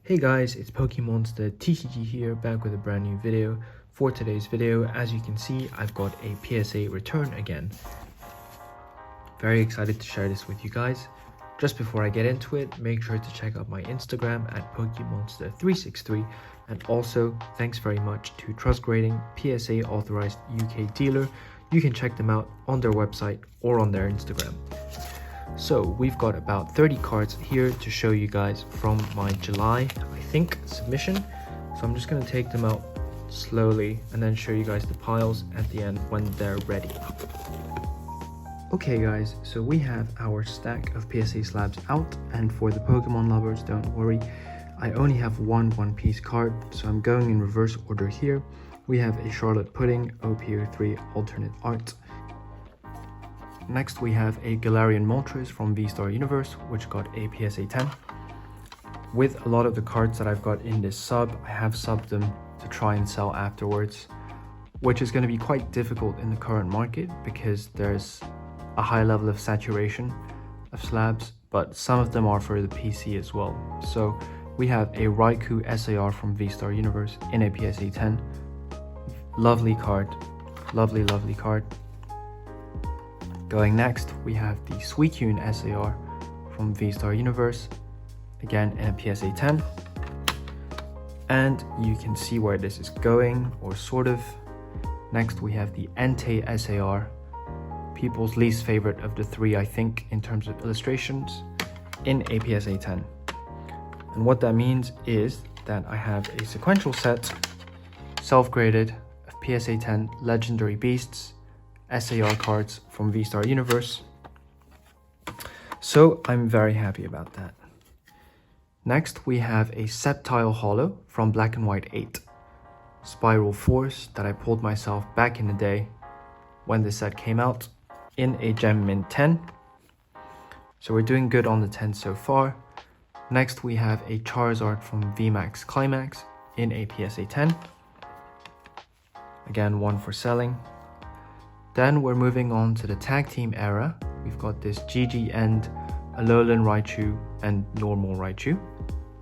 Hey guys, it's Pokémon's the TCG here, back with a brand new video. For today's video, as you can see, I've got a PSA return again. Very excited to share this with you guys. Just before I get into it, make sure to check out my Instagram at Pokemonster363, and also thanks very much to Trust Grading, PSA authorized UK dealer. You can check them out on their website or on their Instagram. So we've got about 30 cards here to show you guys from my July, I think, submission. So I'm just going to take them out slowly and then show you guys the piles at the end when they're ready. Okay guys, so we have our stack of PSA slabs out, and for the Pokemon lovers, don't worry, I only have one piece card, so I'm going in reverse order here. We have a Charlotte Pudding OPO3 alternate art. Next we have a Galarian Moltres from V-Star Universe, which got a PSA 10. With a lot of the cards that I've got in this sub, I have subbed them to try and sell afterwards, which is going to be quite difficult in the current market because there's a high level of saturation of slabs, but some of them are for the PC as well. So we have a Raikou SAR from V-Star Universe in a PSA 10. Lovely card, lovely card. Going next, we have the Suicune SAR from V-Star Universe, again in a PSA 10. And you can see where this is going, or sort of. Next we have the Entei SAR, people's least favorite of the three, I think, in terms of illustrations, in a PSA 10. And what that means is that I have a sequential set, self-graded, of PSA 10 Legendary Beasts, SAR cards from V-Star Universe. So I'm very happy about that. Next we have a Sceptile Holo from Black and White 8. Spiral Force that I pulled myself back in the day when this set came out in a Gem Mint 10. So we're doing good on the 10 so far. Next we have a Charizard from VMAX Climax in a PSA 10. Again, one for selling. Then we're moving on to the tag team era. We've got this GG End, Alolan Raichu and normal Raichu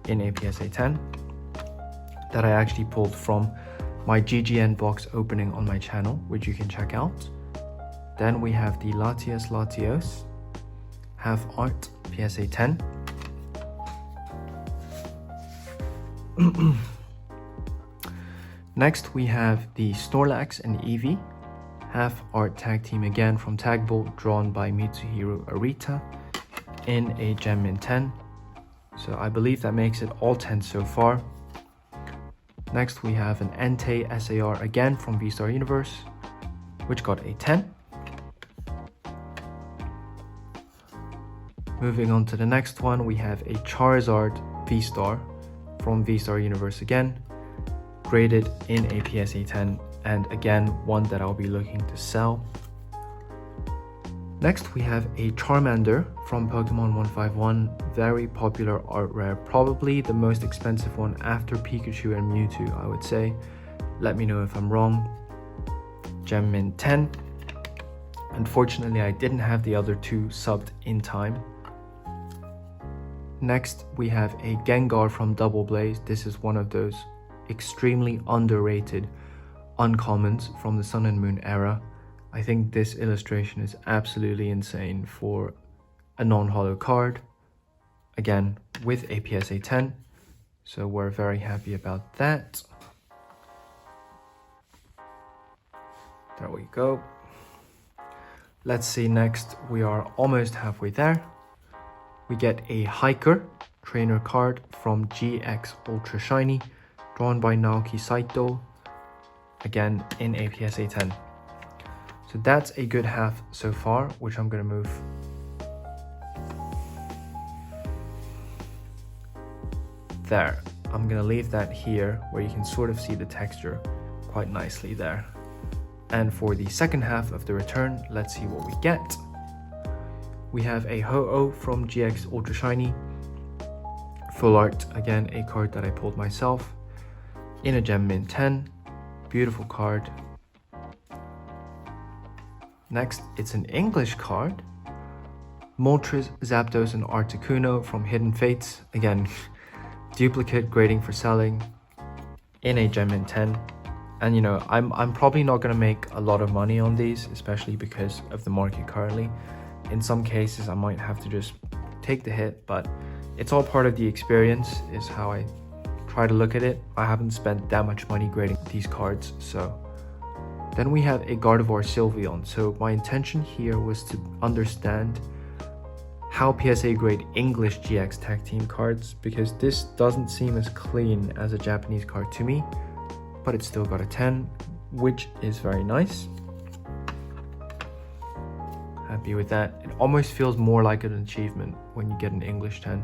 in a PSA 10 that I actually pulled from my GGN box opening on my channel, which you can check out. Then we have the Latias Latios, half art, PSA 10. Next we have the Snorlax and Eevee, half art tag team again from Tag Bolt, drawn by Mitsuhiro Arita in a Gem Mint 10. So I believe that makes it all 10 so far. Next we have an Entei SAR again from V-Star Universe, which got a 10. Moving on to the next one, we have a Charizard V-Star from V-Star Universe again, graded in a PSA 10, and again one that I'll be looking to sell. Next we have a Charmander from Pokemon 151, very popular art rare, probably the most expensive one after Pikachu and Mewtwo, I would say. Let me know if I'm wrong. Gem Mint 10. Unfortunately I didn't have the other two subbed in time. Next we have a Gengar from Double Blaze. This is one of those extremely underrated uncommons from the Sun and Moon era. I think this illustration is absolutely insane for a non-holo card, again with a PSA 10, so we're very happy about that. There we go. Let's see, next we are almost halfway there. We get a Hiker trainer card from GX Ultra Shiny, drawn by Naoki Saito, again in a PSA 10. So that's a good half so far, which I'm going to move there. I'm going to leave that here where you can sort of see the texture quite nicely there. And for the second half of the return, let's see what we get. We have a Ho-Oh from GX Ultra Shiny, full art, again a card that I pulled myself in a Gem Mint 10. Beautiful card. Next, it's an English card. Moltres, Zapdos, and Articuno from Hidden Fates. Again, duplicate grading for selling in a Gem Mint 10. And you know, I'm probably not going to make a lot of money on these, especially because of the market currently. In some cases I might have to just take the hit, but it's all part of the experience is how I try to look at it. I haven't spent that much money grading these cards. So then we have a Gardevoir Sylveon. So my intention here was to understand how PSA grade English GX tag team cards, because this doesn't seem as clean as a Japanese card to me, but it's still got a 10, which is very nice. Happy with that. It almost feels more like an achievement when you get an English 10.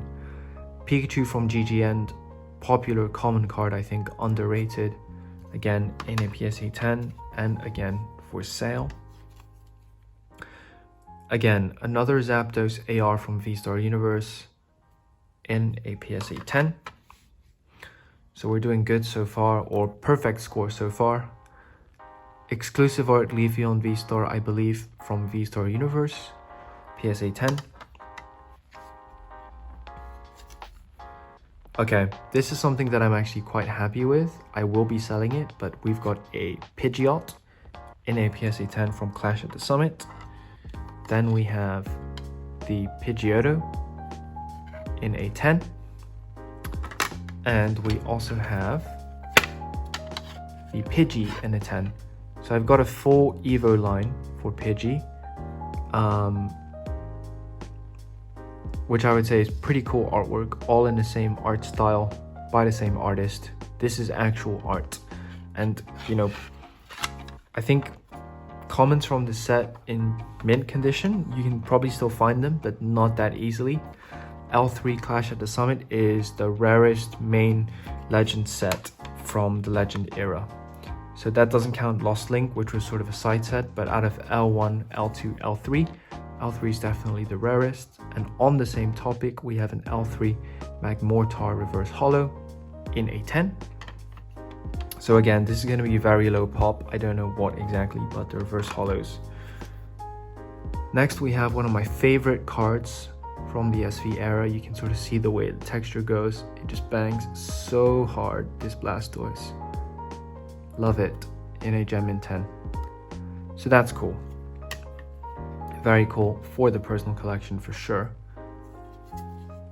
Pikachu from GGN, popular common card, I think underrated. Again in a PSA 10 and again for sale. Again, another Zapdos AR from V-Star Universe in a PSA 10. So we're doing good so far, or perfect score so far. Exclusive art Leafeon V-Star, I believe, from V-Star Universe, PSA 10. Okay, this is something that I'm actually quite happy with. I will be selling it, but we've got a Pidgeot in a PSA 10 from Clash at the Summit. Then we have the Pidgeotto in a 10. And we also have the Pidgey in a 10. So I've got a full Evo line for Pidgey, which I would say is pretty cool artwork, all in the same art style by the same artist. This is actual art. And you know, I think comments from the set in mint condition, you can probably still find them, but not that easily. L3 Clash at the Summit is the rarest main legend set from the legend era. So that doesn't count Lost Link, which was sort of a side set, but out of L1, L2, L3, L3 is definitely the rarest. And on the same topic, we have an L3 Magmortar Reverse Holo in a 10. So again, this is going to be very low pop. I don't know what exactly, but the Reverse Holos. Next, we have one of my favorite cards from the SV era. You can sort of see the way the texture goes. It just bangs so hard, this Blastoise. Love it in a Gem Mint 10. So that's cool. Very cool for the personal collection for sure.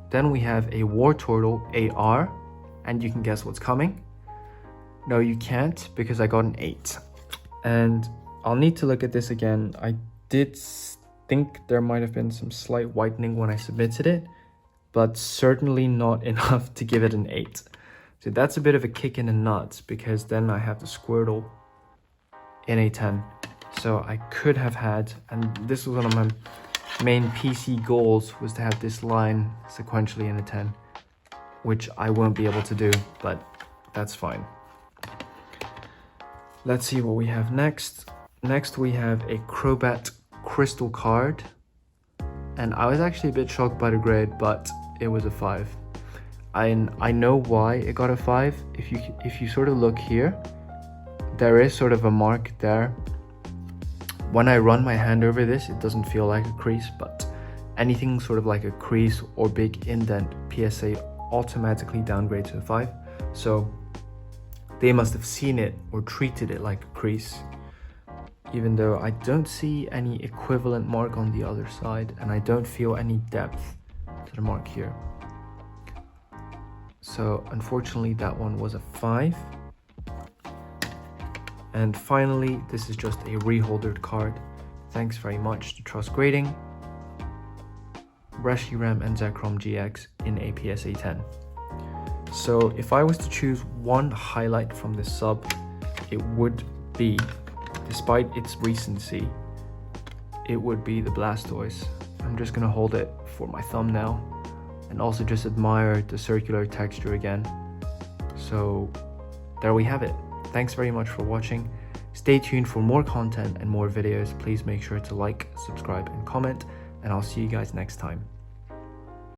Then we have a Wartortle AR, and you can guess what's coming. No, you can't, because I got an 8. And I'll need to look at this again. I did think there might have been some slight whitening when I submitted it, but certainly not enough to give it an 8. So that's a bit of a kick in the nuts, because then I have the Squirtle in a 10. So I could have had, and this was one of my main PC goals, was to have this line sequentially in a 10, which I won't be able to do, but that's fine. Let's see what we have next. Next we have a Crobat Crystal card, and I was actually a bit shocked by the grade, but it was a 5. I know why it got a 5. If you sort of look here, there is sort of a mark there. When I run my hand over this, it doesn't feel like a crease, but anything sort of like a crease or big indent, PSA automatically downgrades to a 5. So they must have seen it or treated it like a crease, even though I don't see any equivalent mark on the other side, and I don't feel any depth to the mark here. So unfortunately that one was a 5. And finally, this is just a reholdered card. Thanks very much to Trust Grading. Reshiram and Zekrom GX in a PSA 10. So if I was to choose one highlight from this sub, it would be, despite its recency, it would be the Blastoise. I'm just gonna hold it for my thumbnail and also just admire the circular texture again. So there we have it. Thanks very much for watching. Stay tuned for more content and more videos. Please make sure to like, subscribe, and comment, and I'll see you guys next time.